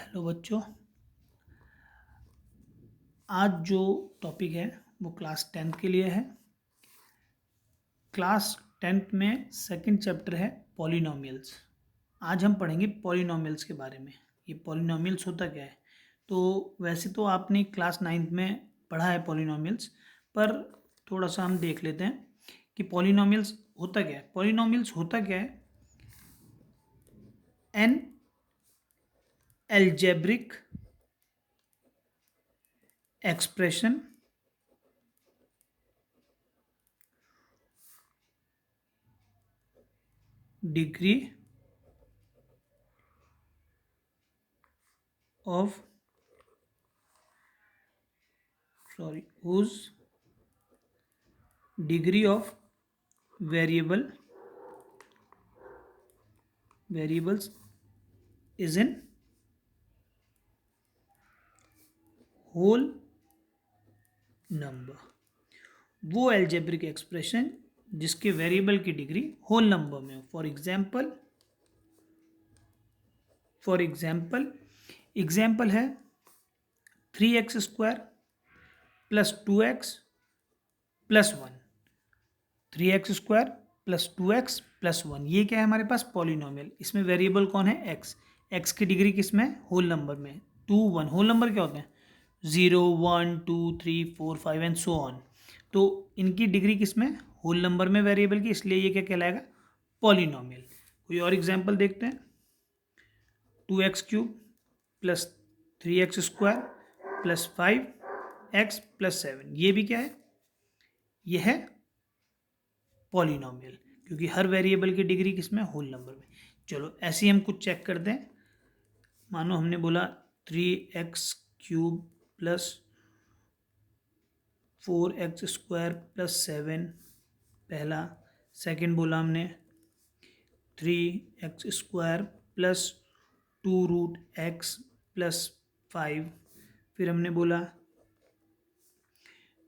Hello बच्चों। आज जो टॉपिक है वो क्लास 10th के लिए है। क्लास 10th में सेकंड चैप्टर है पॉलिनोमियल्स। आज हम पढ़ेंगे पॉलिनोमियल्स के बारे में। ये पॉलिनोमियल्स होता क्या है? तो वैसे तो आपने क्लास 9th में पढ़ा है पॉलिनोमियल्स, पर थोड़ा सा हम देख लेते हैं कि पॉलिनोमियल्स होता क्या है। पॉलिनोमियल्स होता क्या है? An algebraic expression degree of whose degree of variables is in whole number। वो एल्जेब्रिक एक्सप्रेशन जिसके वेरिएबल की डिग्री होल नंबर में हो। फॉर एग्जाम्पल है 3x² plus 2x plus 1। 3x² plus 2x plus 1, ये क्या है हमारे पास? पॉलिनोमियल। इसमें वेरिएबल कौन है? x की डिग्री किस में? होल नंबर में। 2 1 होल नंबर क्या होते हैं? 0 1 2 3 4 5 एंड सो ऑन। तो इनकी डिग्री किस में? होल नंबर में वेरिएबल की, इसलिए ये क्या कहलाएगा? पॉलिनोमियल। कोई और एग्जांपल देखते हैं। 2x³ plus 3x² plus 5x plus 7, ये भी क्या है? ये है पॉलिनोमियल, क्योंकि हर वेरिएबल की डिग्री किस में? होल नंबर में। चलो ऐसे ही हम कुछ चेक करते हैं। मानो हमने बोला 3x³ प्लस 4x² प्लस 7 पहला। सेकंड बोला हमने 3x² प्लस 2√x प्लस 5। फिर हमने बोला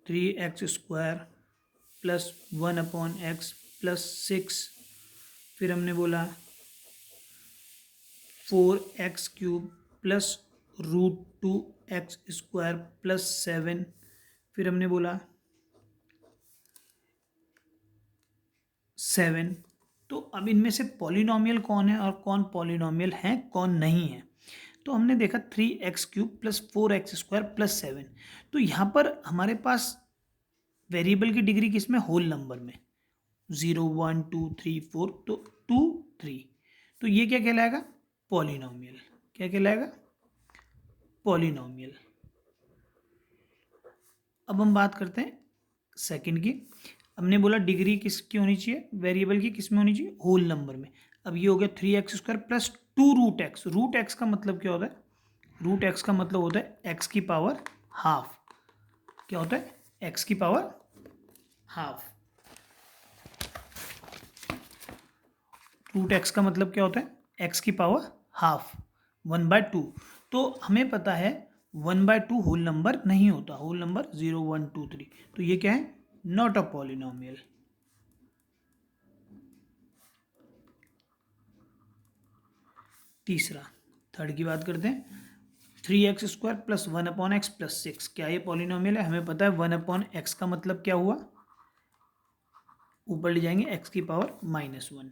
3x² प्लस 1/x प्लस 6। फिर हमने बोला 4x³ प्लस √2x² प्लस 7। फिर हमने बोला 7। तो अब इनमें से पॉलिनोमियल कौन है और कौन पॉलिनोमियल है, कौन नहीं है? तो हमने देखा 3x³ प्लस 4x² प्लस 7। तो यहाँ पर हमारे पास वेरिएबल की डिग्री किस में? होल नंबर में। 0 1 2 3 4, तो 2 3। तो ये क्या कहलाएगा? पॉलिनोमियल। क्या कहलाएगा? पॉलिनोमियल। अब हम बात करते हैं सेकंड की। हमने बोला डिग्री किसकी होनी चाहिए? वेरिएबल की किस में होनी चाहिए? होल नंबर में। अब ये हो गया 3x² plus 2√x। Root x का मतलब क्या होता है? रूट एक्स का मतलब होता है एक्स की पावर हाफ। क्या होता है? एक्स की पावर हाफ। रूट एक्स का मतलब क्या होता है? एक्स की पावर हाफ, 1/2। तो हमें पता है 1/2 होल नंबर नहीं होता। Whole number 0 1 2 3। तो ये क्या है? Not a polynomial. तीसरा, थर्ड की बात करते हैं। 3x² प्लस 1/x प्लस 6, क्या ये पॉलिनोमियल है? हमें पता है 1/x का मतलब क्या हुआ? ऊपर ले जाएंगे x की पावर -1।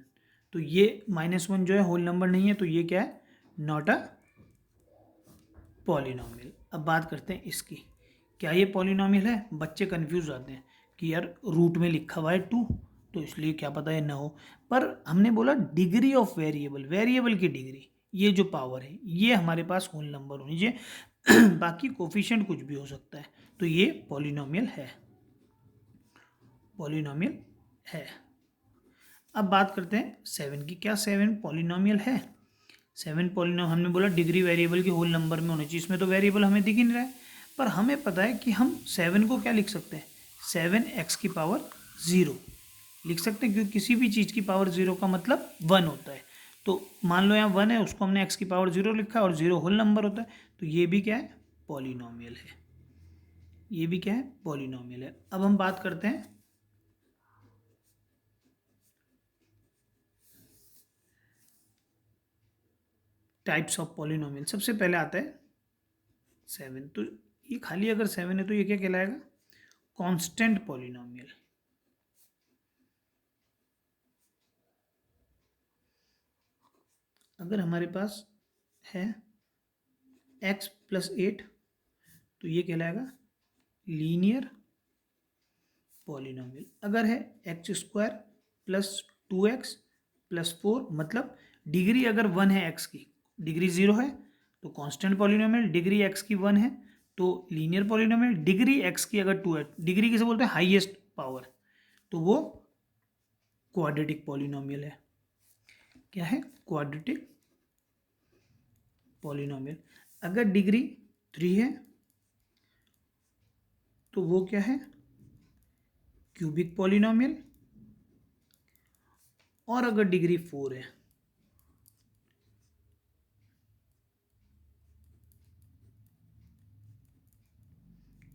तो ये -1 जो है होल नंबर नहीं है, तो ये क्या है? Not a polynomial. अब बात करते हैं इसकी, क्या ये पॉलिनोमियल है? बच्चे कंफ्यूज हो जाते हैं कि यार रूट में लिखा हुआ है 2, तो इसलिए क्या पता है ना हो। पर हमने बोला डिग्री ऑफ वेरिएबल, वेरिएबल की डिग्री, ये जो पावर है ये हमारे पास होल नंबर होनी चाहिए। बाकी कोफिशिएंट कुछ भी हो सकता है, तो ये पॉलिनोमियल है। पॉलिनोमियल है। अब बात करते हैं 7 की। क्या 7 पॉलिनोमियल है? 7 पॉलिनोमियल, हमने बोला डिग्री वेरिएबल की होल नंबर में होनी चाहिए। इसमें तो वेरिएबल हमें दिख ही नहीं रहा है, पर हमें पता है कि हम 7 को क्या लिख सकते हैं? 7x की पावर 0 लिख सकते हैं, क्योंकि किसी भी चीज़ की पावर 0 का मतलब 1 होता है। तो मान लो यहाँ 1 है, उसको हमने x की पावर 0 लिखा और 0 होल नंबर होता है, तो ये भी क्या है? पॉलिनोमियल है। ये भी क्या है? पॉलिनोमियल है। अब हम बात करते हैं टाइप्स ऑफ पॉलिनोमियल। सबसे पहले आता है 7। तो ये खाली अगर 7 है तो ये क्या कहलाएगा? Constant polynomial. अगर हमारे पास है x+8 तो ये कहलाएगा लीनियर पॉलिनोमियल। अगर है x² + 2x + 4, मतलब डिग्री अगर 1 है x की, डिग्री 0 है तो कांस्टेंट पॉलिनोमियल, डिग्री x की 1 है तो लीनियर पॉलिनोमियल, डिग्री x की अगर 2 है, डिग्री किसे बोलते हैं? हाईएस्ट पावर, तो वो क्वाड्रेटिक पॉलिनोमियल है। क्या है? Quadratic polynomial. अगर डिग्री 3 है तो वो क्या है? Cubic polynomial. और अगर डिग्री 4 है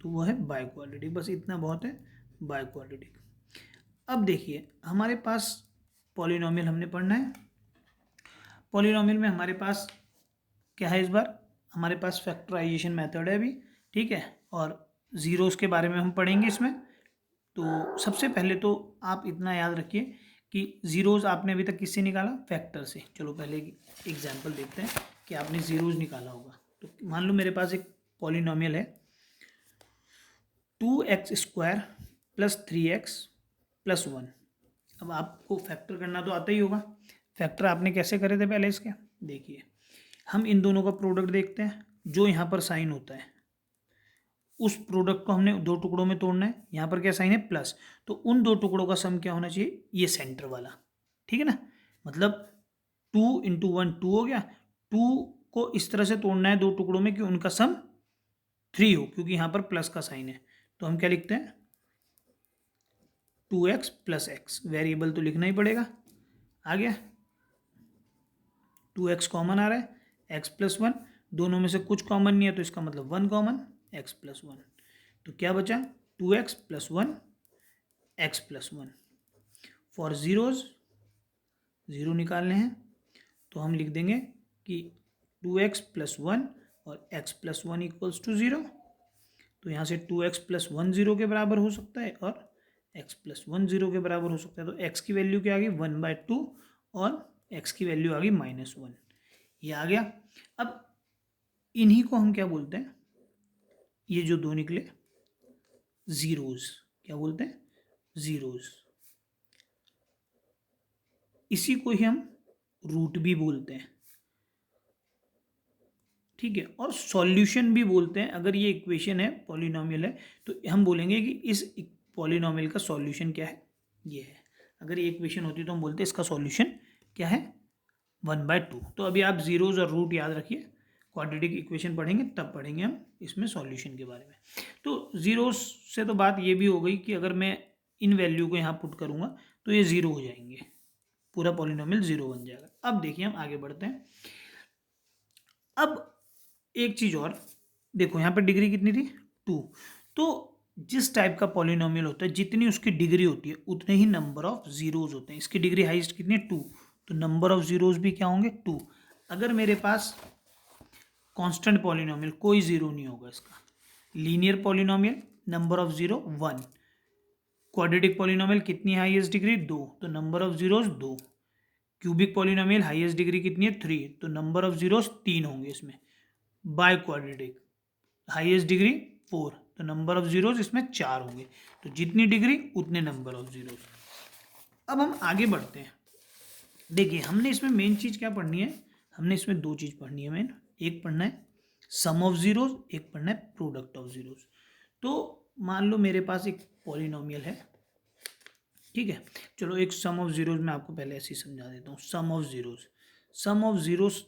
तो वो है बाइक्वाड्रेटिक। बस इतना बहुत है, बाइक्वाड्रेटिक। अब देखिए हमारे पास पॉलिनोमियल हमने पढ़ना है। पॉलिनोमियल में हमारे पास क्या है? इस बार हमारे पास फैक्टराइजेशन मेथड है अभी, ठीक है, और ज़ीरोज़ के बारे में हम पढ़ेंगे इसमें। तो सबसे पहले तो आप इतना याद रखिए कि ज़ीरोज़ आपने अभी तक किससे निकाला? फैक्टर से। चलो पहले एग्जांपल देखते हैं कि आपने ज़ीरोज़ निकाला होगा। तो मान लो मेरे पास एक पॉलिनोमियल है 2x² + 3x + 1। अब आपको फैक्टर करना तो आता ही होगा। फैक्टर आपने कैसे करे थे पहले इसके? देखिए हम इन दोनों का प्रोडक्ट देखते हैं। जो यहाँ पर साइन होता है उस प्रोडक्ट को हमने दो टुकड़ों में तोड़ना है। यहाँ पर क्या साइन है? प्लस। तो उन दो टुकड़ों का सम क्या होना चाहिए? ये सेंटर वाला, ठीक है ना। मतलब 2 × 1 2 हो गया। 2 को इस तरह से तोड़ना है दो टुकड़ों में कि उनका सम 3 हो, क्योंकि यहाँ पर प्लस का साइन है। तो हम क्या लिखते हैं? 2x + x। वेरिएबल तो लिखना ही पड़ेगा। आ गया? 2x कॉमन आ रहा है, x+1, दोनों में से कुछ कॉमन नहीं है तो इसका मतलब 1 कॉमन, x+1। तो क्या बचा? 2x + 1 x+1। For zeros, zero निकालने हैं तो हम लिख देंगे कि 2x + 1 और x+1 = 0। तो यहाँ से 2x + 1 0 के बराबर हो सकता है और x+1 0 के बराबर हो सकता है। तो x की वैल्यू क्या आ गई? 1/2 और x की वैल्यू आ गई -1। ये आ गया। अब इन्हीं को हम क्या बोलते हैं? ये जो दो निकले ज़ीरोज़, क्या बोलते हैं? ज़ीरोज़। इसी को ही हम रूट भी बोलते हैं, ठीक है, और सॉल्यूशन भी बोलते हैं। अगर ये इक्वेशन है, पॉलिनोमियल है, तो हम बोलेंगे कि इस पॉलिनोमियल का सॉल्यूशन क्या है? ये है। अगर ये इक्वेशन होती तो हम बोलते इसका सॉल्यूशन क्या है? 1/2। तो अभी आप ज़ीरोज़ और रूट याद रखिए। क्वाड्रेटिक इक्वेशन पढ़ेंगे तब पढ़ेंगे हम इसमें सॉल्यूशन के बारे में। तो ज़ीरोज़ से तो बात ये भी हो गई कि अगर मैं इन वैल्यू को यहाँ पुट करूँगा तो ये ज़ीरो हो जाएंगे, पूरा पॉलिनोमियल ज़ीरो बन जाएगा। अब देखिए हम आगे बढ़ते हैं। अब एक चीज़ और देखो, यहाँ पर डिग्री कितनी थी? 2। तो जिस टाइप का पॉलिनोमियल होता है, जितनी उसकी डिग्री होती है उतने ही नंबर ऑफ ज़ीरोज़ होते हैं। इसकी डिग्री हाईएस्ट कितनी है? 2। तो नंबर ऑफ ज़ीरोज़ भी क्या होंगे? 2। अगर मेरे पास कांस्टेंट पॉलिनोमियल, कोई ज़ीरो नहीं होगा इसका। Linear polynomial, number of zero 1। Quadratic polynomial कितनी हाईएस्ट डिग्री? 2, तो number of zeros 2। Cubic polynomial highest degree कितनी है? 3, तो नंबर ऑफ ज़ीरोज़ 3 होंगे इसमें। बाय क्वाड्रेटिक हाईएस्ट डिग्री 4, तो नंबर ऑफ जीरोज इसमें 4 होंगे। तो जितनी डिग्री उतने नंबर ऑफ जीरोज। अब हम आगे बढ़ते हैं। देखिए हमने इसमें मेन चीज़ क्या पढ़नी है? हमने इसमें दो चीज़ पढ़नी है मेन। एक पढ़ना है सम ऑफ जीरोज, एक पढ़ना है प्रोडक्ट ऑफ जीरोज। तो मान लो मेरे पास एक पॉलिनोमियल है, ठीक है। चलो एक सम ऑफ जीरोज मैं आपको पहले ऐसे ही समझा देता हूँ। Sum of zeros, sum of zeros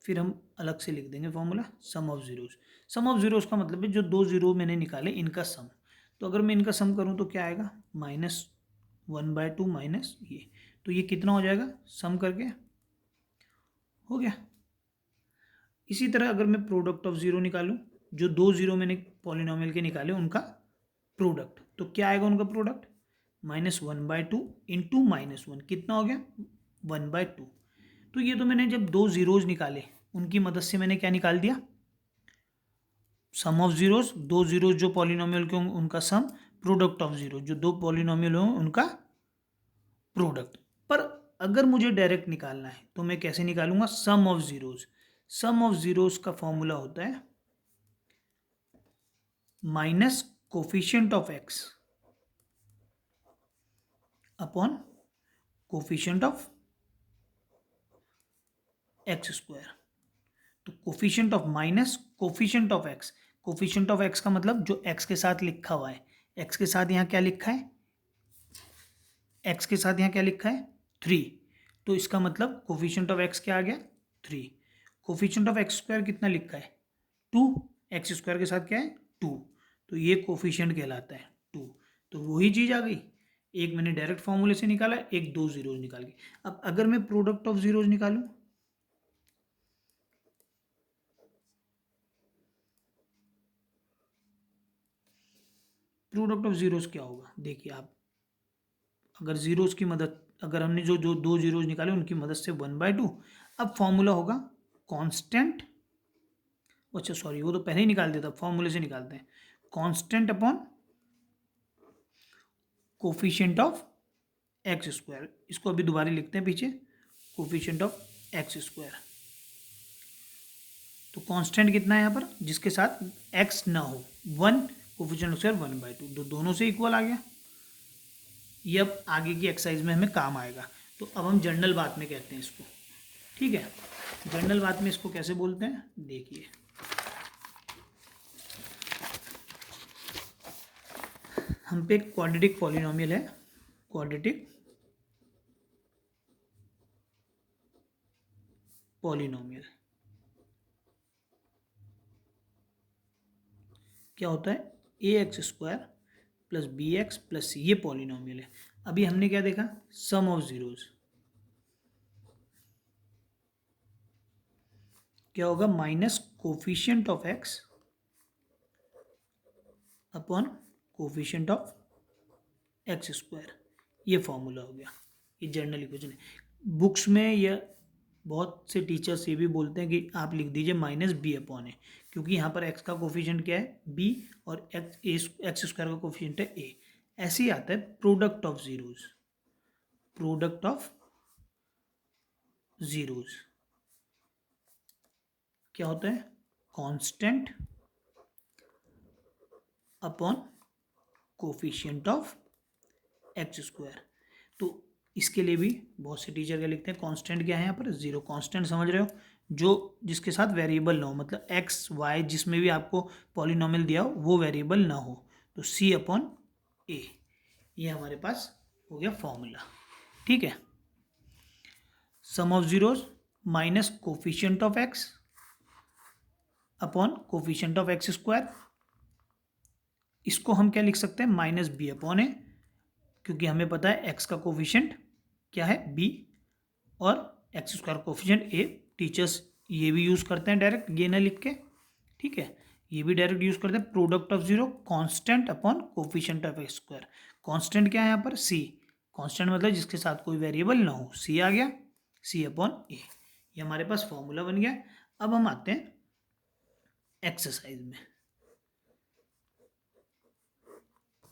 फिर हम अलग से लिख देंगे formula, sum of zeros. Sum of zeros का मतलब है जो दो जीरो मैंने निकाले इनका सम। तो अगर मैं इनका सम करूं तो क्या आएगा? -1/2 माइनस ये। तो ये कितना हो जाएगा सम करके? हो गया। इसी तरह अगर मैं प्रोडक्ट ऑफ जीरो निकालूं, जो दो जीरो मैंने पॉलिनोमियल के निकाले उनका प्रोडक्ट, तो क्या आएगा उनका प्रोडक्ट? -1/2 इंटू -1, कितना हो गया? 1/2। तो ये तो मैंने जब दो जीरोज निकाले उनकी मदद से मैंने क्या निकाल दिया, सम ऑफ जीरोज, दो जीरोज जो पॉलिनोमियल के होंगे उनका सम, प्रोडक्ट ऑफ जीरो जो दो पॉलिनोमियल होंगे उनका प्रोडक्ट। पर अगर मुझे डायरेक्ट निकालना है तो मैं कैसे निकालूंगा, sum of zeros. Sum of zeros का फॉर्मूला होता है minus coefficient of x upon coefficient of x square. तो coefficient of minus coefficient of x, coefficient of x का मतलब जो एक्स के साथ लिखा हुआ है, एक्स के साथ यहाँ क्या लिखा है, एक्स के साथ यहाँ क्या लिखा है 3, तो इसका मतलब कोफिशिएंट ऑफ एक्स क्या आ गया 3। कोफिशिएंट ऑफ एक्स स्क्वायर कितना लिखा है 2, एक्स स्क्वायर के साथ क्या है 2, तो ये कोफिशिएंट कहलाता है 2। तो वही चीज़ आ गई, एक मैंने डायरेक्ट फॉर्मूले से निकाला, एक दो जीरोज निकाल के। अब अगर मैं प्रोडक्ट ऑफ जीरोज निकालूं, प्रोडक्ट ऑफ जीरोज क्या होगा, देखिए आप, अगर जीरोज की मदद, अगर हमने जो जो दो जीरोज निकाले उनकी मदद से 1/2, अब फॉर्मूला होगा कांस्टेंट, अच्छा सॉरी वो तो पहले ही निकाल देता, फॉर्मूले से निकालते हैं, constant upon coefficient of x square. इसको अभी दोबारा लिखते हैं पीछे, कोफिशिएंट ऑफ एक्स स्क्वायर। तो कांस्टेंट कितना है यहाँ पर, जिसके साथ एक्स ना हो 1, कोफिशिएंट स्क्वायर 1/2, तो दोनों से इक्वल आ गया। ये अब आगे की एक्सरसाइज में हमें काम आएगा। तो अब हम जनरल बात में कहते हैं इसको, ठीक है, जनरल बात में इसको कैसे बोलते हैं देखिए, हम पे एक क्वाड्रेटिक पॉलिनोमियल है, क्वाड्रेटिक पॉलिनोमियल क्या होता है, a x square plus b x plus ये पॉलिनोमियल है। अभी हमने क्या देखा, सम ऑफ जीरोज क्या होगा, minus coefficient of x upon coefficient of x square, ये फॉर्मूला हो गया, ये जनरल इक्वेशन है। बुक्स में यह बहुत से टीचर्स ये भी बोलते हैं कि आप लिख दीजिए माइनस बी अपॉन ए, क्योंकि यहाँ पर एक्स का कोफिशिएंट क्या है बी और एक्स स्क्वायर का कोफिशिएंट है ए। ऐसे ही आता है product of zeros, product of zeros क्या होता है, constant upon coefficient of x square. तो इसके लिए भी बहुत से टीचर क्या लिखते हैं, कांस्टेंट क्या है यहाँ पर जीरो, कांस्टेंट समझ रहे हो, जो जिसके साथ वेरिएबल ना हो, मतलब एक्स वाई जिसमें भी आपको पॉलिनोमियल दिया हो वो वेरिएबल ना हो, तो सी अपॉन ए, ये हमारे पास हो गया फॉर्मूला, ठीक है। Sum of zeros minus coefficient of x upon coefficient of x square, इसको हम क्या लिख सकते हैं माइनस बी अपॉन ए, क्योंकि हमें पता है एक्स का कोफिशिएंट क्या है बी और एक्स स्क्वायर कोफिशिएंट ए। टीचर्स ये भी यूज़ करते हैं डायरेक्ट, ये ना लिख के, ठीक है, ये भी डायरेक्ट यूज़ करते हैं, product of zero constant upon coefficient of x square. Constant क्या है यहाँ पर सी, कांस्टेंट मतलब जिसके साथ कोई वेरिएबल ना हो, सी आ गया, सी अपॉन ए, ये हमारे पास फॉर्मूला बन गया। अब हम आते हैं एक्सरसाइज में,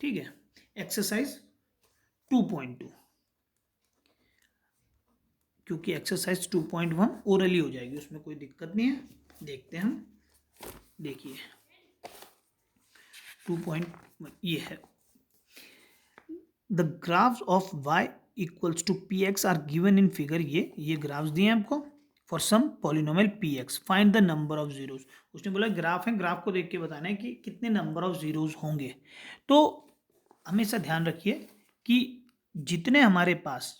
ठीक है, एक्सरसाइज 2.2, क्योंकि एक्सरसाइज 2.1 ओरली हो जाएगी, उसमें कोई दिक्कत नहीं है, देखते हैं हम, देखिए 2.1 ये है, the graphs of y equals to P X are given in figure, ये ग्राफ्स दिए हैं आपको for some polynomial P X, find the number of zeros. उसने बोला ग्राफ है, ग्राफ को देख के बताना है कि कितने नंबर ऑफ जीरोज होंगे। तो हमेशा ध्यान रखिए कि जितने हमारे पास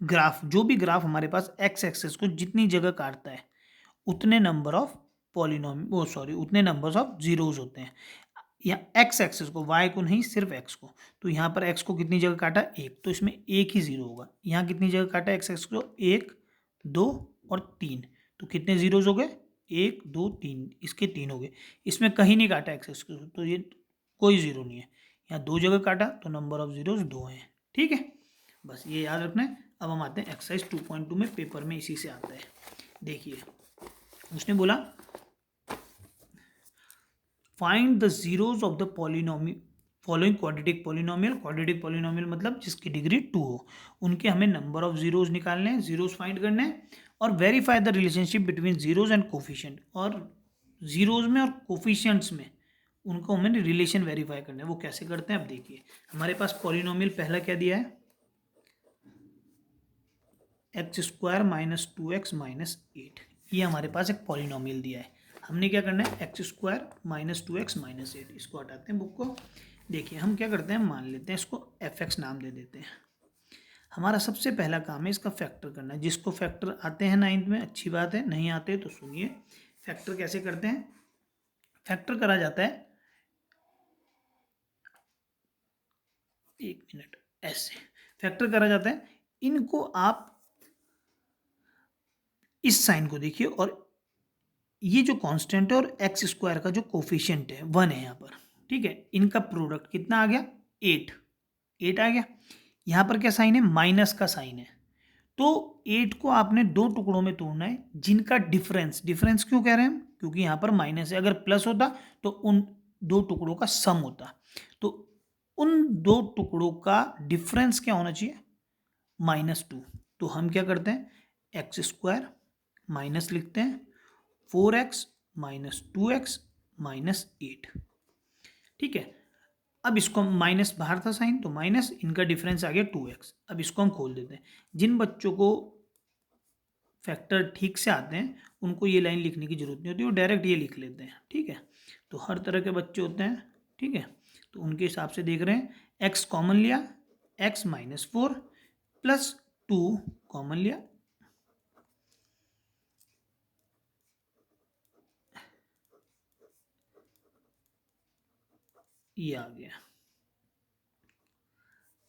ग्राफ, जो भी ग्राफ हमारे पास एक्स एक्सेस को जितनी जगह काटता है उतने नंबर ऑफ उतने नंबर्स ऑफ जीरोज होते हैं। यहाँ एक्स एक्सेस को, वाई को नहीं, सिर्फ एक्स को, तो यहाँ पर एक्स को कितनी जगह काटा एक, तो इसमें एक ही जीरो होगा। यहाँ कितनी जगह काटा एक्स एक्स को, एक, दो और तीन, तो कितने जीरोज हो गए, एक, दो, तीन, इसके तीन हो गए। इसमें कहीं नहीं काटा एक्स एक्स को, तो ये कोई जीरो नहीं है। यहाँ दो जगह काटा तो नंबर ऑफ जीरोज दो हैं, ठीक है, बस ये याद रखना है। अब हम आते हैं एक्सरसाइज 2.2 में, पेपर में इसी से आता है। देखिए उसने बोला find the zeros of the polynomial following quadratic polynomial. Quadratic polynomial मतलब जिसकी डिग्री 2 हो, उनके हमें नंबर ऑफ जीरोज निकालने हैं, जीरोज फाइंड करने हैं, और verify the relationship between zeros and coefficient. और जीरोज में और कोफिशिएंट्स में उनको हमें रिलेशन वेरीफाई करना है। वो कैसे करते हैं अब देखिए। हमारे पास पॉलिनोमियल पहला क्या दिया है, x square minus 2x minus 8। ये हमारे पास एक पॉलिनोमियल दिया है। हमने क्या करना है, x square minus 2x minus 8। इसको हटाते हैं बुक को। देखिए हम क्या करते हैं, मान लेते हैं इसको fx नाम दे देते हैं। हमारा सबसे पहला काम है इसका फैक्टर करना है। जिसको फैक्टर आते हैं 9th में अच्छी बात है, नहीं आते तो सुनिए। फैक्टर कैसे करते हैं, फैक्टर करा जाता है, एक मिनट, ऐसे फैक्टर करा जाता है। इनको आप इस साइन को देखिए, और ये जो कांस्टेंट है और एक्स स्क्वायर का जो कोफिशिएंट है 1 है यहाँ पर, ठीक है। इनका प्रोडक्ट कितना आ गया, 8। 8 आ गया। यहाँ पर क्या साइन है, माइनस का साइन है। तो 8 को आपने दो टुकड़ों में तोड़ना है जिनका डिफरेंस, डिफरेंस क्यों कह रहे हैं हम, क्योंकि यहाँ पर माइनस है। अगर प्लस होता तो उन दो टुकड़ों का सम होता। तो उन दो टुकड़ों का डिफरेंस क्या होना चाहिए, -2। तो हम क्या करते हैं, एक्स स्क्वायर माइनस लिखते हैं 4x माइनस 2x माइनस 8, ठीक है। अब इसको माइनस बाहर था साइन, तो माइनस, इनका डिफरेंस आ गया 2x। अब इसको हम खोल देते हैं। जिन बच्चों को फैक्टर ठीक से आते हैं उनको ये लाइन लिखने की जरूरत नहीं होती, वो डायरेक्ट ये लिख लेते हैं, ठीक है। तो हर तरह के बच्चे होते हैं, ठीक है। तो उनके हिसाब से देख रहे हैं, x कॉमन लिया, x माइनस 4 प्लस 2 कॉमन लिया, ये आ गया।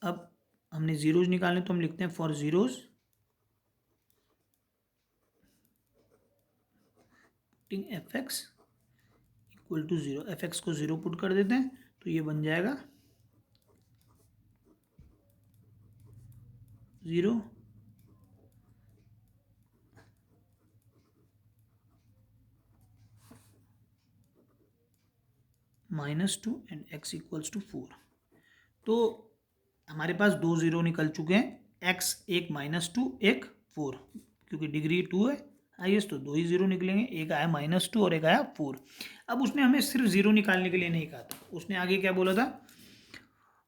अब हमने जीरोज निकालने, तो हम लिखते हैं for zeros putting F X equal to 0। F X को 0 पुट कर देते हैं, तो ये बन जाएगा 0 -2 एंड x इक्वल्स टू 4। तो हमारे पास दो जीरो निकल चुके हैं, x एक -2 एक 4, क्योंकि डिग्री 2 है हाईएस्ट, तो दो ही जीरो निकलेंगे। एक आया -2 और एक आया 4। अब उसने हमें सिर्फ जीरो निकालने के लिए नहीं कहा था, उसने आगे क्या बोला था,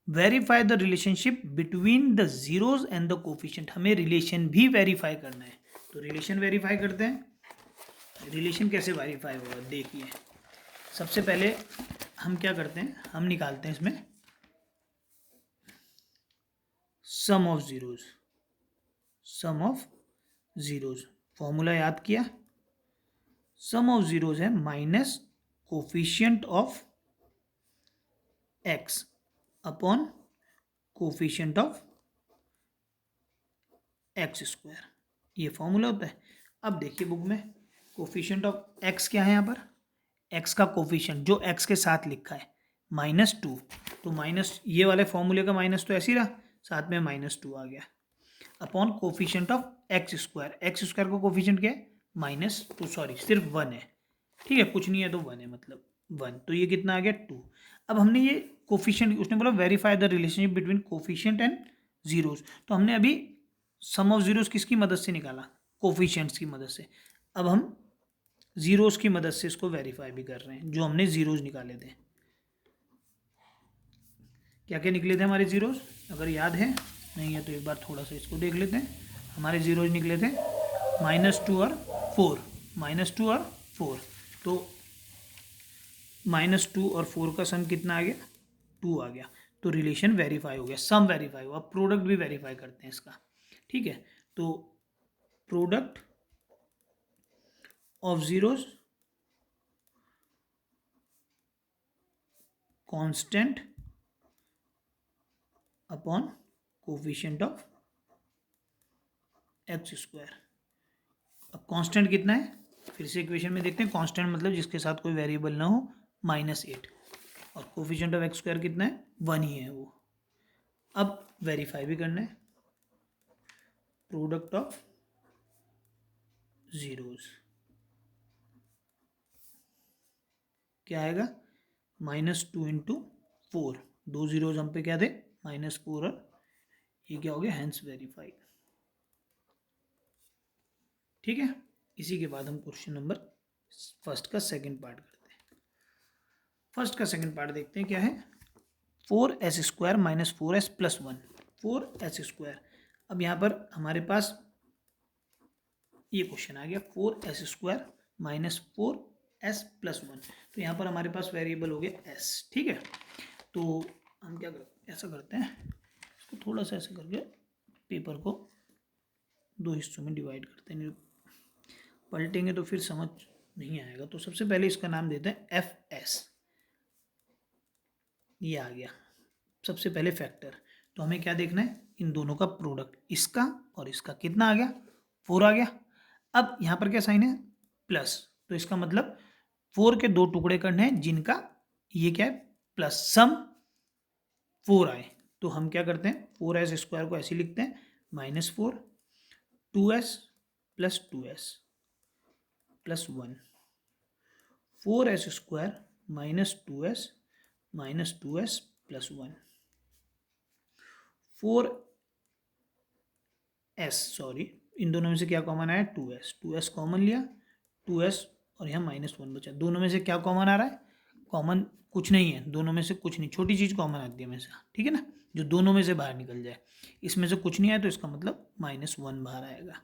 verify the relationship between the zeros and the coefficient. हमें रिलेशन भी वेरीफाई करना है। तो रिलेशन वेरीफाई करते हैं। रिलेशन कैसे वेरीफाई होगा, देखिए। सबसे पहले हम क्या करते हैं, हम निकालते हैं इसमें sum of zeros. Sum of zeros formula याद किया, सम ऑफ जीरोज है minus coefficient of x upon coefficient of x square, ये फॉर्मूला होता है। अब देखिए बुक में कोफिशिएंट ऑफ एक्स क्या है, यहाँ पर एक्स का कोफिशिएंट जो एक्स के साथ लिखा है -2। तो माइनस ये वाले फॉर्मूले का माइनस तो ऐसे ही रहा, साथ में -2 आ गया, upon coefficient of x square. X square का कोफिशिएंट क्या है, माइनस, तो सॉरी सिर्फ 1 है, ठीक है, कुछ नहीं है तो 1 है, मतलब 1। तो ये कितना आ गया 2। अब हमने ये कोफिशिएंट, उसने बोला verify the relationship between coefficient and zeros. तो हमने अभी सम ऑफ जीरोज किसकी मदद से निकाला, कोफिशिएंट्स की मदद से। अब हम जीरोज की मदद से इसको वेरीफाई भी कर रहे हैं, जो हमने जीरोज निकाले थे। क्या क्या निकले थे हमारे जीरोज, अगर याद है, नहीं है तो एक बार थोड़ा सा इसको देख लेते हैं। हमारे जीरोज निकले थे -2 और 4, -2 और 4। तो -2 और 4 का सम कितना आ गया, 2 आ गया। तो रिलेशन वेरीफाई हो गया, सम वेरीफाई हुआ। प्रोडक्ट भी वेरीफाई करते हैं इसका, ठीक है। तो product of zeros constant upon coefficient of x square. अब कांस्टेंट कितना है, फिर से इक्वेशन में देखते हैं। कांस्टेंट मतलब जिसके साथ कोई वेरिएबल ना हो, -8, और कोफिशिएंट ऑफ एक्स स्क्वायर कितना है, 1 ही है वो। अब वेरीफाई भी करना है, प्रोडक्ट ऑफ जीरोज, क्या आएगा -2 × 4, 2 जीरोज हम पे क्या थे -4, और ये क्या हो गया हैंस वेरीफाइड। ठीक है, इसी के बाद हम क्वेश्चन नंबर फर्स्ट का सेकंड पार्ट करते हैं। फर्स्ट का सेकंड पार्ट देखते हैं क्या है। 4s² - 4s + 1, 4s²। अब यहाँ पर हमारे पास ये क्वेश्चन आ गया 4s² - 4s + 1, तो यहाँ पर हमारे पास वेरिएबल हो गया s। ठीक है, तो हम क्या करते हैं, ऐसा करते हैं, इसको थोड़ा सा ऐसे करके पेपर को दो हिस्सों में डिवाइड करते हैं, पलटेंगे तो फिर समझ नहीं आएगा। तो सबसे पहले इसका नाम देते हैं fs, ये आ गया सबसे पहले फैक्टर। तो हमें क्या देखना है, इन दोनों का प्रोडक्ट, इसका और इसका, कितना आ गया 4 आ गया। अब यहाँ पर क्या साइन है प्लस, तो इसका मतलब 4 के 2 टुकड़े करने हैं जिनका ये क्या है प्लस, सम 4 आए। तो हम क्या करते हैं 4s² को ऐसे लिखते हैं -4, 2s + 2s + 1, 4s² - 2s - 2s + 1, 4s, इन दोनों में से क्या कॉमन आया 2s, 2s कॉमन लिया, 2s और यहाँ -1 बचा। दोनों में से क्या कॉमन आ रहा है, कॉमन कुछ नहीं है, दोनों में से कुछ नहीं, छोटी चीज़ कॉमन आती है हमेशा, ठीक है ना, जो दोनों में से बाहर निकल जाए। इसमें से कुछ नहीं आया तो इसका मतलब -1 बाहर आएगा।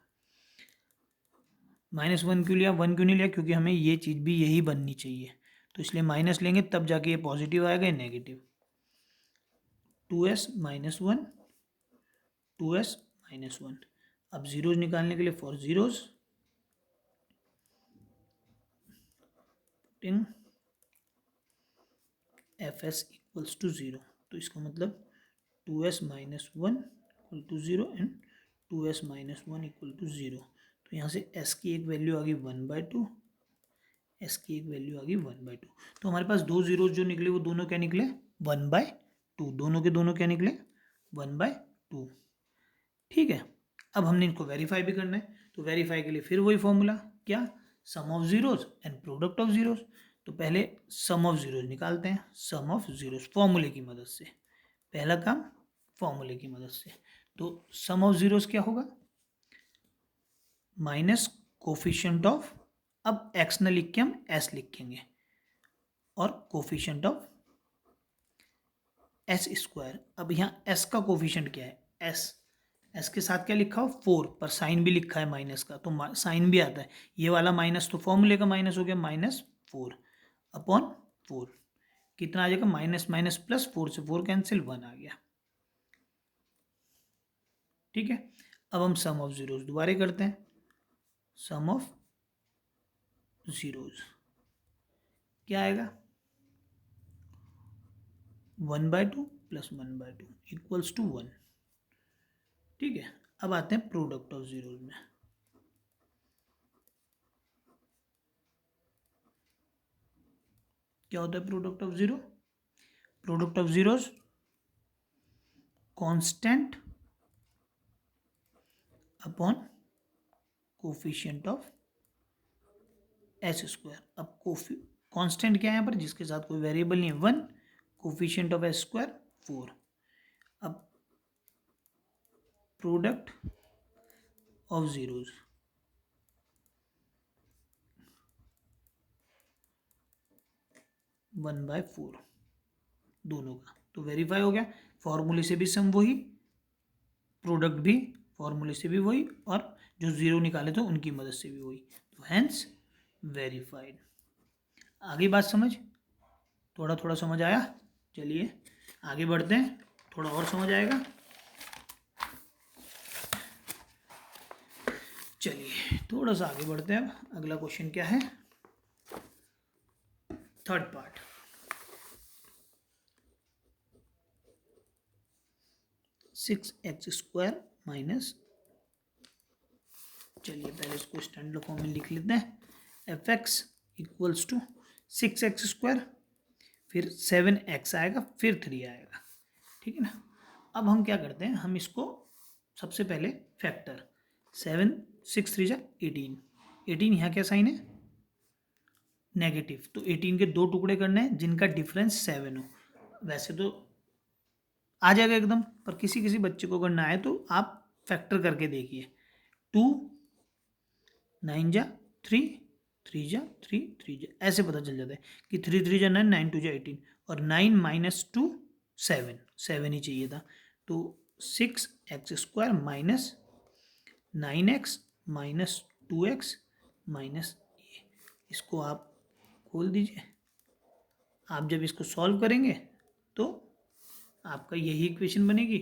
-1 क्यों लिया, 1 क्यों नहीं लिया, क्योंकि हमें ये चीज़ भी यही बननी चाहिए, तो इसलिए माइनस लेंगे तब जाके ये पॉजिटिव आएगा, ये नेगेटिव। 2s - 1, 2s - 1। अब जीरोज निकालने के लिए फॉर जीरोज पुटिंग fs = 0, तो इसका मतलब 2s - 1 = 0 एंड 2s - 1 = 0। तो यहाँ से s की एक वैल्यू आ गई 1/2, s की एक वैल्यू आ गई 1/2। तो हमारे पास दो जीरोज जो निकले वो दोनों क्या निकले 1/2, दोनों के दोनों क्या निकले 1/2। ठीक है, अब हमने इनको वेरीफाई भी करना है, तो वेरीफाई के लिए फिर वही फॉर्मूला, क्या sum of zeros and product of zeros. तो पहले सम ऑफ जीरोज निकालते हैं, सम ऑफ जीरोज फॉर्मूले की मदद से, पहला काम फॉर्मूले की मदद से। तो सम ऑफ जीरोज क्या होगा माइनस कोफिशिएंट ऑफ, अब एक्स न लिख के हम एस लिखेंगे, और कोफिशिएंट ऑफ s²। अब यहाँ s का कोफिशिएंट क्या है s के साथ क्या लिखा हो 4, पर साइन भी लिखा है माइनस का, तो साइन भी आता है, ये वाला माइनस तो फॉर्मूले का माइनस हो गया -4/4, कितना आ जाएगा माइनस माइनस प्लस, 4 से 4 कैंसिल, 1 आ गया। ठीक है, अब हम सम ऑफ जीरोज दोबारा करते हैं, सम ऑफ जीरोज क्या आएगा 1/2 + 1/2 = 1। ठीक है, अब आते हैं प्रोडक्ट ऑफ जीरोज में। क्या होता है product of zero, product of zeros constant upon coefficient of s²। अब कांस्टेंट क्या है यहाँ पर, जिसके साथ कोई वेरिएबल नहीं है 1, कोफिशिएंट ऑफ s² 4। अब प्रोडक्ट ऑफ जीरोज 1/4 दोनों का, तो वेरीफाई हो गया, फॉर्मूले से भी सम वही, प्रोडक्ट भी फॉर्मूले से भी वही, और जो जीरो निकाले थे उनकी मदद से भी वही, तो हैंस वेरीफाइड। आगे बात समझ, थोड़ा थोड़ा समझ आया, चलिए आगे बढ़ते हैं, थोड़ा और समझ आएगा। चलिए थोड़ा सा आगे बढ़ते हैं, अगला क्वेश्चन क्या है, थर्ड पार्ट। (6x² - चलिए पहले इसको स्टैंडर्ड फॉर्म में लिख लेते हैं, fx = 6x², फिर 7x आएगा, फिर 3 आएगा, ठीक है ना। अब हम क्या करते हैं, हम इसको सबसे पहले फैक्टर 7 6 3 = 18, 18 यहाँ क्या साइन है, नेगेटिव, तो 18 के 2 टुकड़े करने हैं जिनका डिफरेंस 7 हो। वैसे तो आ जाएगा एकदम, पर किसी किसी बच्चे को करना है तो आप फैक्टर करके देखिए। 2 9 जा 3, 3 जा 3, 3 जा, ऐसे पता चल जाता है कि 3 3 जा 9, 9 2 जा 18, और 9 माइनस 2 7, 7 ही चाहिए था। तो 6x² minus 9x minus 2x minus ये, इसको आप खोल दीजिए। आप जब इसको सॉल्व करेंगे तो आपका यही इक्वेशन बनेगी।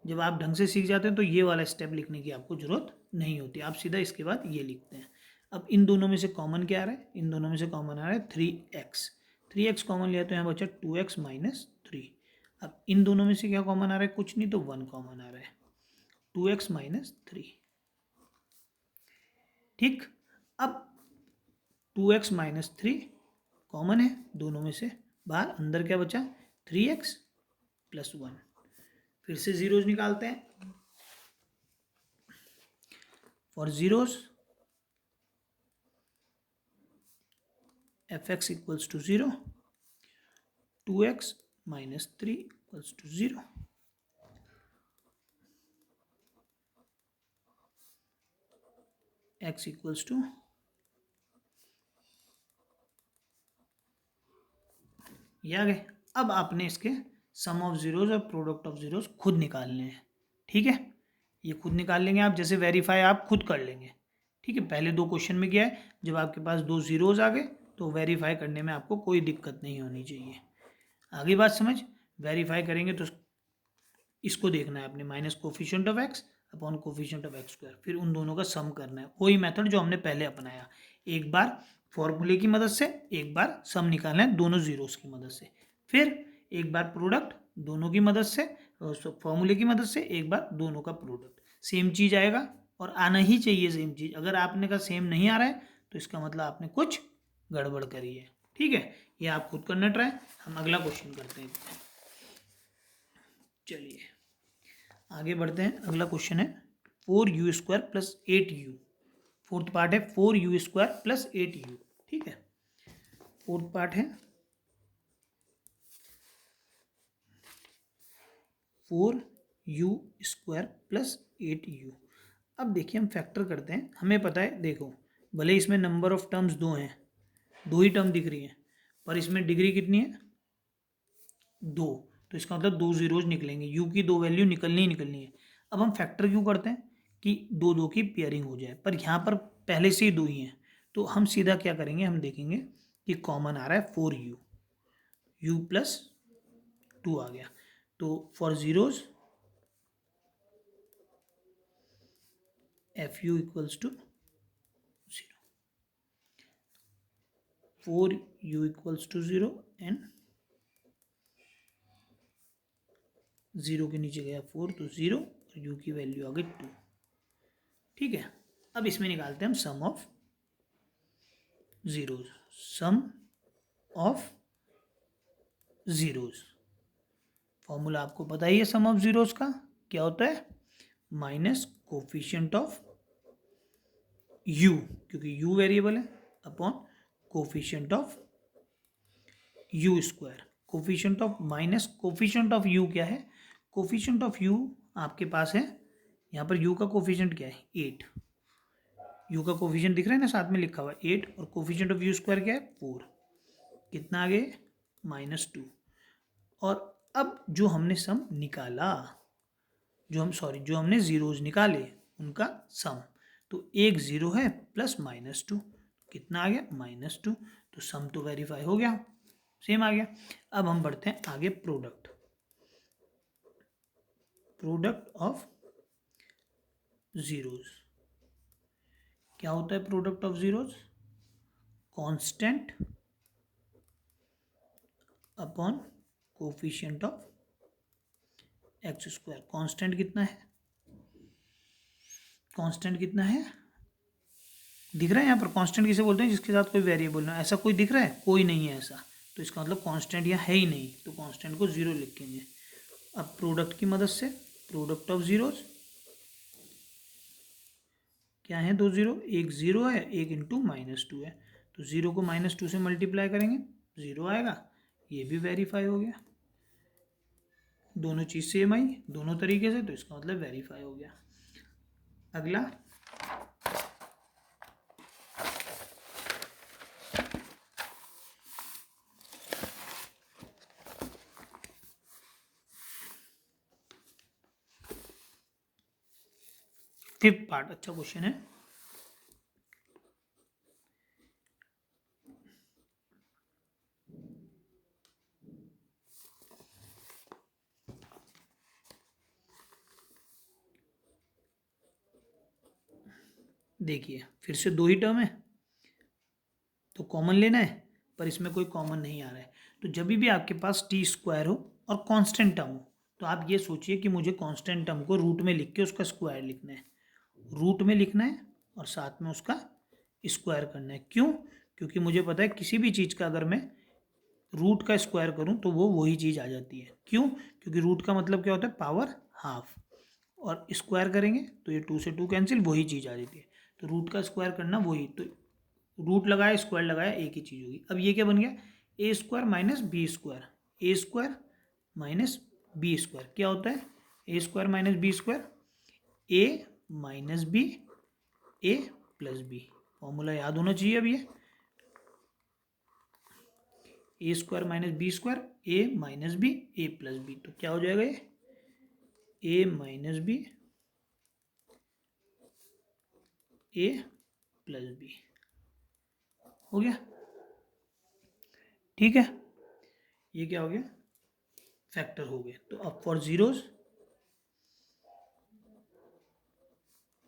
जब आप ढंग से सीख जाते हैं तो ये वाला स्टेप लिखने की आपको ज़रूरत नहीं होती, आप सीधा इसके बाद ये लिखते हैं। अब इन दोनों में से कॉमन क्या आ रहा है, इन दोनों में से कॉमन आ रहा है 3x, 3x कॉमन लिया तो यहाँ बचा 2x माइनस 3। अब इन दोनों में से क्या कॉमन आ रहा है, कुछ नहीं, तो 1 कॉमन आ रहा है, 2x माइनस 3। ठीक, अब 2x माइनस 3 कॉमन है दोनों में से, बाहर अंदर क्या बचा 3x प्लस 1। फिर से जीरोज निकालते हैं। For zeros fx equals to 0, 2x minus 3 equals to 0, x equals to, ये आ गए। अब आपने इसके सम ऑफ जीरोज और प्रोडक्ट ऑफ जीरोज खुद निकालने हैं। ठीक है, ये खुद निकाल लेंगे आप, जैसे वेरीफाई आप खुद कर लेंगे। ठीक है, पहले 2 क्वेश्चन में क्या है, जब आपके पास 2 जीरोज आ गए तो वेरीफाई करने में आपको कोई दिक्कत नहीं होनी चाहिए। आगे बात समझ, वेरीफाई करेंगे तो इसको देखना है अपने, minus coefficient of x upon coefficient of x square, फिर उन दोनों का सम करना है, वही मेथड जो हमने पहले अपनाया। एक बार फॉर्मूले की मदद से, एक बार सम निकालना है दोनों जीरोस की मदद से, फिर एक बार प्रोडक्ट दोनों की मदद से, फॉर्मूले की मदद से, एक बार दोनों का प्रोडक्ट। सेम चीज़ आएगा और आना ही चाहिए सेम चीज़। अगर आपने का सेम नहीं आ रहा है तो इसका मतलब आपने कुछ गड़बड़ करी है। ठीक है, ये आप खुद करना ट्राई। हम अगला क्वेश्चन करते हैं। चलिए आगे बढ़ते हैं। अगला क्वेश्चन है 4u² plus 8u। Fourth part है 4u² प्लस 8u। ठीक है, फोर्थ पार्ट है 4u² प्लस 8u। अब देखिए हम फैक्टर करते हैं, हमें पता है, देखो भले इसमें नंबर ऑफ टर्म्स 2 हैं, 2 ही टर्म दिख रही हैं, पर इसमें डिग्री कितनी है 2, तो इसका मतलब 2 जीरोज निकलेंगे, u की 2 वैल्यू निकलनी ही निकलनी है। अब हम फैक्टर क्यों करते हैं कि 2 2 की पेयरिंग हो जाए, पर यहाँ पर पहले से ही 2 ही हैं, तो हम सीधा क्या करेंगे, हम देखेंगे कि कॉमन आ रहा है 4u, u प्लस 2 आ गया, तो for zeros fu equals to 0, 4u equals to 0 and 0 के नीचे गया 4 तो 0 और u की वैल्यू आ गई 2। ठीक है, अब इसमें निकालते हैं हम sum of zeros. Sum of zeros, formula आपको पता ही है सम ऑफ जीरोज का क्या होता है, माइनस कोफिशिएंट ऑफ u, क्योंकि u वेरिएबल है, upon coefficient of u square. Coefficient of minus coefficient of u क्या है, कोफिशिएंट ऑफ u आपके पास है, यहाँ पर u का कोफिशिएंट क्या है 8, u का कोफिशिएंट दिख रहा है ना, साथ में लिखा हुआ है 8, और कोफिशिएंट ऑफ u स्क्वायर क्या है 4, कितना आ गए -2। और अब जो हमने सम निकाला, जो हमने जीरोज निकाले उनका सम, तो एक जीरो है प्लस -2, कितना आ गया -2, तो सम तो वेरीफाई हो गया, सेम आ गया। अब हम बढ़ते हैं आगे, प्रोडक्ट ऑफ जीरोज। क्या होता है product of zeros, constant upon coefficient of x square. Constant कितना है, कांस्टेंट कितना है दिख रहा है यहाँ पर, कांस्टेंट किसे बोलते हैं जिसके साथ कोई वेरिएबल ना, ऐसा कोई दिख रहा है, कोई नहीं है ऐसा, तो इसका मतलब कांस्टेंट यहाँ है ही नहीं, तो कांस्टेंट को 0 लिखेंगे। अब प्रोडक्ट की मदद से, प्रोडक्ट ऑफ जीरोज क्या है दो जीरो, एक जीरो है, एक इंटू -2 है, तो जीरो को -2 से मल्टीप्लाई करेंगे, जीरो आएगा, ये भी वेरीफाई हो गया, दोनों चीज़ सेम आई दोनों तरीके से, तो इसका मतलब वेरीफाई हो गया। अगला फिफ्थ पार्ट, अच्छा क्वेश्चन है। देखिए फिर से दो ही टर्म है तो कॉमन लेना है, पर इसमें कोई कॉमन नहीं आ रहा है। तो जब भी आपके पास टी स्क्वायर हो और कांस्टेंट टर्म हो, तो आप ये सोचिए कि मुझे कांस्टेंट टर्म को रूट में लिख के उसका स्क्वायर लिखना है, रूट में लिखना है और साथ में उसका स्क्वायर करना है। क्यों? क्योंकि मुझे पता है किसी भी चीज़ का अगर मैं रूट का स्क्वायर करूं तो वो वही चीज़ आ जाती है। क्यों? क्योंकि रूट का मतलब क्या होता है, पावर हाफ, और स्क्वायर करेंगे तो ये टू से टू कैंसिल, वही चीज़ आ जाती है। तो रूट का स्क्वायर करना वही, तो रूट लगाया स्क्वायर लगाया एक ही चीज़ होगी। अब ये क्या बन गया, ए स्क्वायर माइनस बी स्क्वायर, ए स्क्वायर माइनस बी स्क्वायर क्या होता है, ए स्क्वायर माइनस बी स्क्वायर, ए माइनस बी ए प्लस बी, फॉर्मूला याद होना चाहिए। अब ये ए स्क्वायर माइनस बी स्क्वायर, ए माइनस बी ए प्लस बी, तो क्या हो जाएगा ये ए माइनस बी ए प्लस बी, हो गया। ठीक है, ये क्या हो गया, फैक्टर हो गए। तो अब for zeros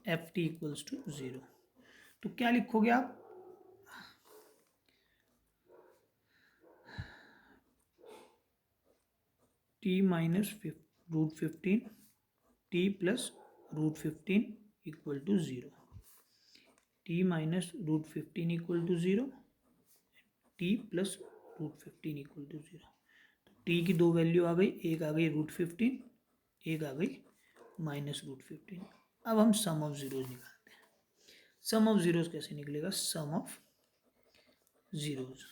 F T equals to zero, तो क्या लिखोगे आप, T minus √15 T plus √15 equal to zero, T minus √15 equal to zero, T plus √15 equal to zero. तो टी की दो वैल्यू आ गई, एक आ गई √15, एक आ गई -√15। अब हम सम ऑफ जीरोज निकालते हैं। सम ऑफ जीरोज कैसे निकलेगा, sum of zeros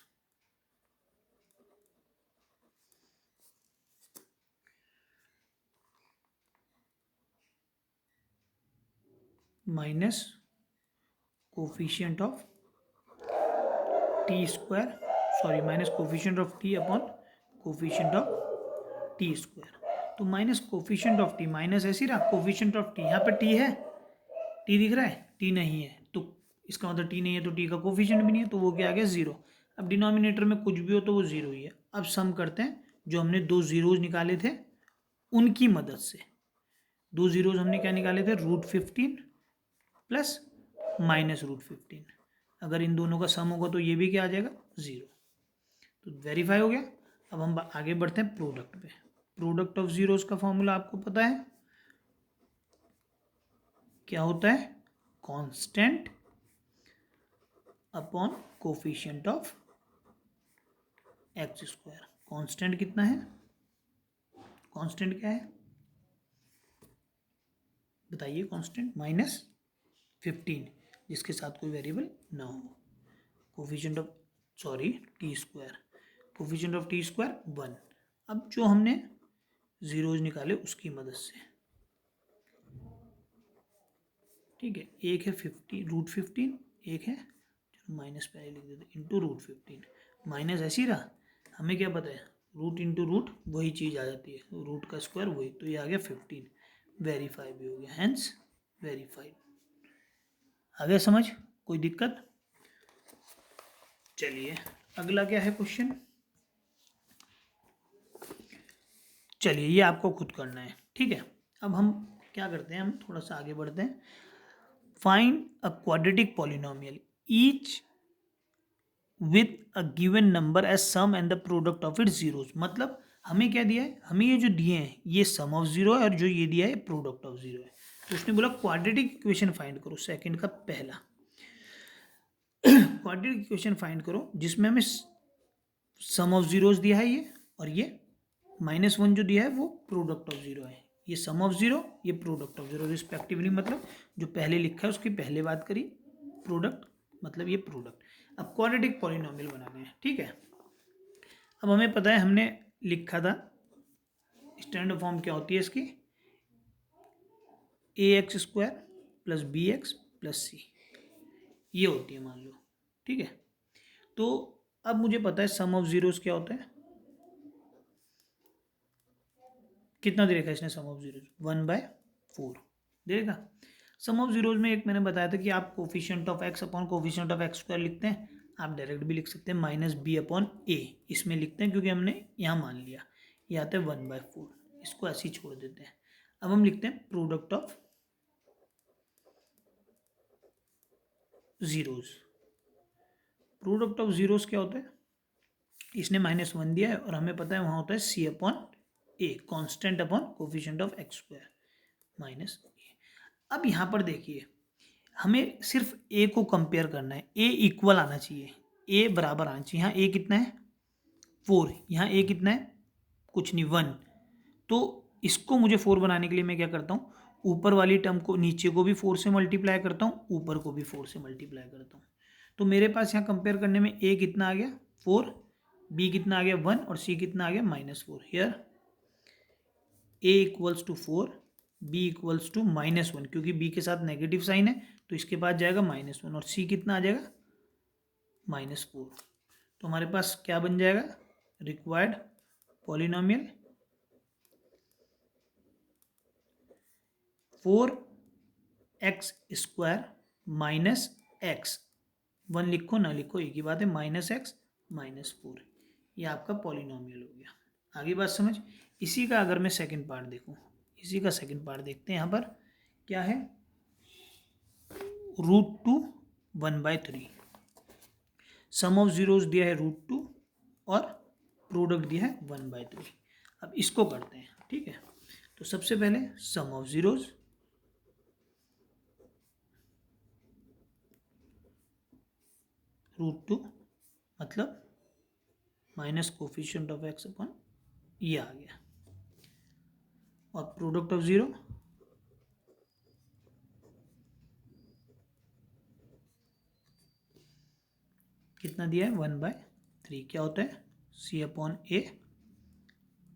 minus coefficient of t square, sorry minus coefficient of t upon coefficient of t square. तो minus coefficient of t, minus ऐसी रहा, कोफिशिएंट ऑफ टी, यहाँ पे T है, टी दिख रहा है, टी नहीं है, तो इसका मतलब टी नहीं है तो टी का कोफिशिएंट भी नहीं है, तो वो क्या आ गया जीरो। अब डिनोमिनेटर में कुछ भी हो तो वो जीरो ही है। अब सम करते हैं, जो हमने दो जीरोज निकाले थे उनकी मदद से। दो जीरोज हमने क्या निकाले थे, √15 प्लस -√15, अगर इन दोनों का सम होगा तो ये भी क्या आ जाएगा, जीरो, तो वेरीफाई हो गया। अब हम आगे बढ़ते हैं प्रोडक्ट पे। प्रोडक्ट ऑफ जीरोस का फॉर्मूला आपको पता है क्या होता है, constant upon coefficient of x square. Constant कितना है, कांस्टेंट क्या है बताइए, कांस्टेंट -15 जिसके साथ कोई वेरिएबल ना हो, coefficient of, sorry T square, coefficient of t square 1। अब जो हमने जीरोज निकाले उसकी मदद से, ठीक है, एक है √15, एक है माइनस पहले लिख देते इंटू √15, माइनस ऐसी रहा, हमें क्या पता है रूट इंटू रूट वही चीज़ आ जाती है, रूट का स्क्वायर वही, तो ये आ गया 15, वेरीफाई भी हो गया, हैंस वेरीफाइड। आ गया समझ, कोई दिक्कत? चलिए अगला क्या है क्वेश्चन, चलिए ये आपको खुद करना है, ठीक है। अब हम क्या करते हैं, हम थोड़ा सा आगे बढ़ते हैं। Find a quadratic polynomial each with a given number as sum and the product of its zeros. मतलब हमें क्या दिया है, हमें ये जो दिए हैं ये सम ऑफ जीरो है और जो ये दिया है प्रोडक्ट ऑफ जीरो है। तो उसने बोला क्वाड्रेटिक इक्वेशन फाइंड करो, सेकंड का पहला क्वाड्रेटिक इक्वेशन फाइंड करो जिसमें हमें सम ऑफ जीरोज दिया है ये, और ये -1 जो दिया है वो प्रोडक्ट ऑफ जीरो है। ये सम ऑफ जीरो, ये प्रोडक्ट ऑफ जीरो रिस्पेक्टिवली, मतलब जो पहले लिखा है उसकी पहले बात करी, प्रोडक्ट मतलब ये प्रोडक्ट। अब क्वाड्रेटिक पॉलिनोमियल बनाने हैं, ठीक है। अब हमें पता है, हमने लिखा था स्टैंडर्ड फॉर्म क्या होती है इसकी, a x square plus b x plus c, ये होती है मान लो, ठीक है। तो अब मुझे पता है सम ऑफ जीरोस क्या होता है, कितना दे रखा है इसने सम ऑफ जीरोस, 1/4 दे रखा। सम ऑफ जीरोस में एक मैंने बताया था कि आप coefficient of x upon coefficient of x square लिखते हैं, आप डायरेक्ट भी लिख सकते हैं माइनस बी अपॉन ए, इसमें लिखते हैं क्योंकि हमने यहाँ मान लिया ये आता है 1/4, इसको ऐसे ही छोड़ देते हैं। अब हम लिखते हैं product of zeros. Product of zeros क्या होता है, इसने -1 दिया है और हमें पता है वहाँ होता है c upon a, constant upon coefficient of x square minus a. अब यहाँ पर देखिए, हमें सिर्फ ए को कंपेयर करना है, ए इक्वल आना चाहिए, ए बराबर आना चाहिए। यहाँ ए कितना है 4, यहाँ ए कितना है कुछ नहीं 1। तो इसको मुझे 4 बनाने के लिए मैं क्या करता हूँ, ऊपर वाली टर्म को, नीचे को भी 4 से मल्टीप्लाई करता हूँ, ऊपर को भी 4 से मल्टीप्लाई करता हूँ। तो मेरे पास यहाँ कंपेयर करने में ए कितना आ गया 4, बी कितना आ गया 1 और सी कितना आ गया -4। Here A equals to 4, B equals to -1, क्योंकि बी के साथ नेगेटिव साइन है तो इसके पास जाएगा -1 और सी कितना आ जाएगा -4। तो हमारे पास क्या बन जाएगा, required polynomial 4x square minus x, 1 लिखो ना लिखो एक ही बात है, -x -4, ये आपका पॉलिनोमियल हो गया। आगे बात समझ। इसी का अगर मैं सेकंड पार्ट देखूं, इसी का सेकंड पार्ट देखते हैं। यहाँ पर क्या है, √2 1/3, सम ऑफ जीरोस दिया है √2 और प्रोडक्ट दिया है 1/3। अब इसको करते हैं, ठीक है। तो सबसे पहले सम ऑफ जीरोस, √2 मतलब minus coefficient of x upon ये आ गया, और प्रोडक्ट ऑफ जीरो कितना दिया है 1/3, क्या होता है सी अपॉन ए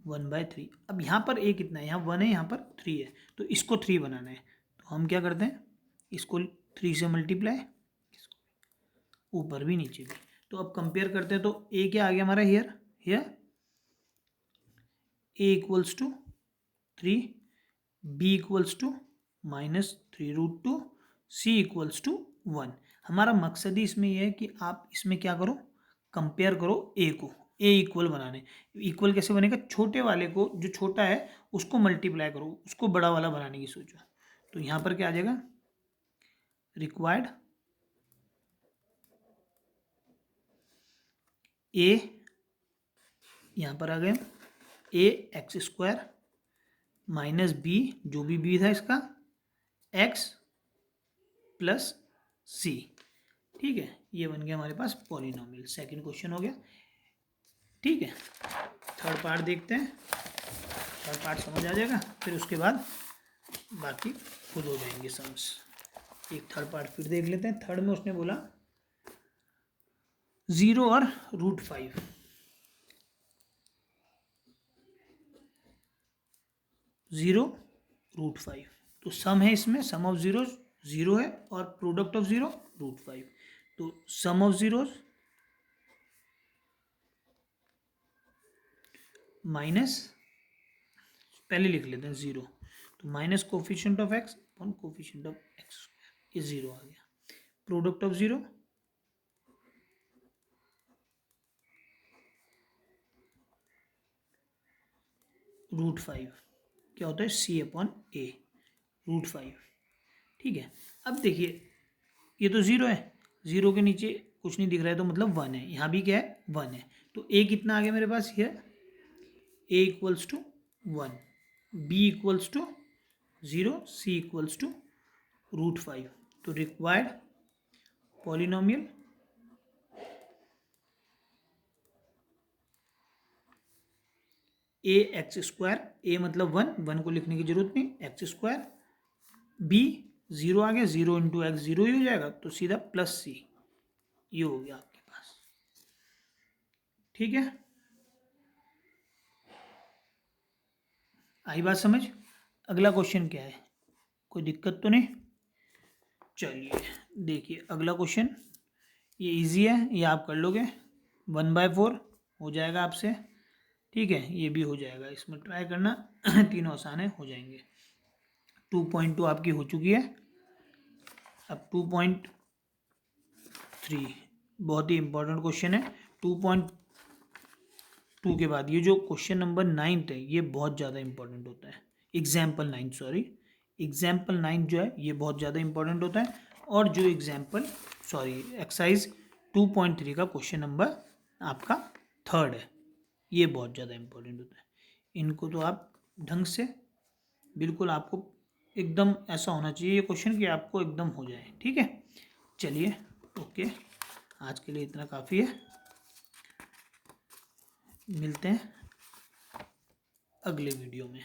1/3। अब यहाँ पर ए कितना है, यहाँ 1 है, यहाँ पर 3 है, तो इसको 3 बनाना है। तो हम क्या करते हैं, इसको 3 से मल्टीप्लाई, ऊपर भी नीचे भी। तो अब कंपेयर करते हैं, तो ए क्या आ गया हमारा, here here A equals to 3, B equals to -3√2, C equals to 1। हमारा मकसद ही इसमें यह है कि आप इसमें क्या करो, कंपेयर करो ए को, ए इक्वल बनाने। इक्वल कैसे बनेगा, छोटे वाले को, जो छोटा है उसको मल्टीप्लाई करो, उसको बड़ा वाला बनाने की सोचो। तो यहाँ पर क्या आ जाएगा, रिक्वायर्ड ए, यहाँ पर आ गए ए एक्स स्क्वायर माइनस बी, जो भी बी था इसका, एक्स प्लस सी, ठीक है। ये बन गया हमारे पास पॉलिनोमियल। सेकंड क्वेश्चन हो गया, ठीक है। थर्ड पार्ट देखते हैं, थर्ड पार्ट समझ आ जाएगा, फिर उसके बाद बाकी खुद हो जाएंगे सम्स। एक थर्ड पार्ट फिर देख लेते हैं। थर्ड में उसने बोला 0 और √5, 0 √5, तो सम है इसमें, सम ऑफ जीरो 0 है और प्रोडक्ट ऑफ 0 √5। तो सम ऑफ जीरोस माइनस, पहले लिख लेते हैं 0, तो minus coefficient of x upon coefficient of x square, ये 0 आ गया। प्रोडक्ट ऑफ 0 √5, क्या होता है सी अपॉन ए √5, ठीक है। अब देखिए ये तो 0 है, 0 के नीचे कुछ नहीं दिख रहा है, तो मतलब 1 है, यहाँ भी क्या है 1 है। तो ए कितना आ गया मेरे पास, ये a equals to 1, b equals to 0, c equals to √5। तो required polynomial a x square, a मतलब 1 को लिखने की जरूरत नहीं, एक्स स्क्वायर, बी 0 आ गया, 0 इंटू एक्स 0 ही हो जाएगा, तो सीधा प्लस सी, ये हो गया आपके पास। ठीक है, आई बात समझ। अगला क्वेश्चन क्या है, कोई दिक्कत तो नहीं। चलिए देखिए अगला क्वेश्चन, ये इजी है, ये आप कर लोगे, 1/4 हो जाएगा आपसे। ठीक है, ये भी हो जाएगा, इसमें ट्राई करना तीनों आसान है, हो जाएंगे। 2.2 आपकी हो चुकी है। अब 2.3 बहुत ही इंपॉर्टेंट क्वेश्चन है। 2.2 के बाद ये जो क्वेश्चन नंबर 9 है, ये बहुत ज़्यादा इंपॉर्टेंट होता है। एग्जाम्पल 9, सॉरी, एग्जाम्पल 9 जो है ये बहुत ज़्यादा इंपॉर्टेंट होता है। और जो एक्सरसाइज 2.3 का क्वेश्चन नंबर आपका 3rd है, ये बहुत ज़्यादा इंपॉर्टेंट होता है। इनको तो आप ढंग से, बिल्कुल आपको एकदम ऐसा होना चाहिए ये क्वेश्चन कि आपको एकदम हो जाए। ठीक है, चलिए ओके, आज के लिए इतना काफ़ी है, मिलते हैं अगले वीडियो में।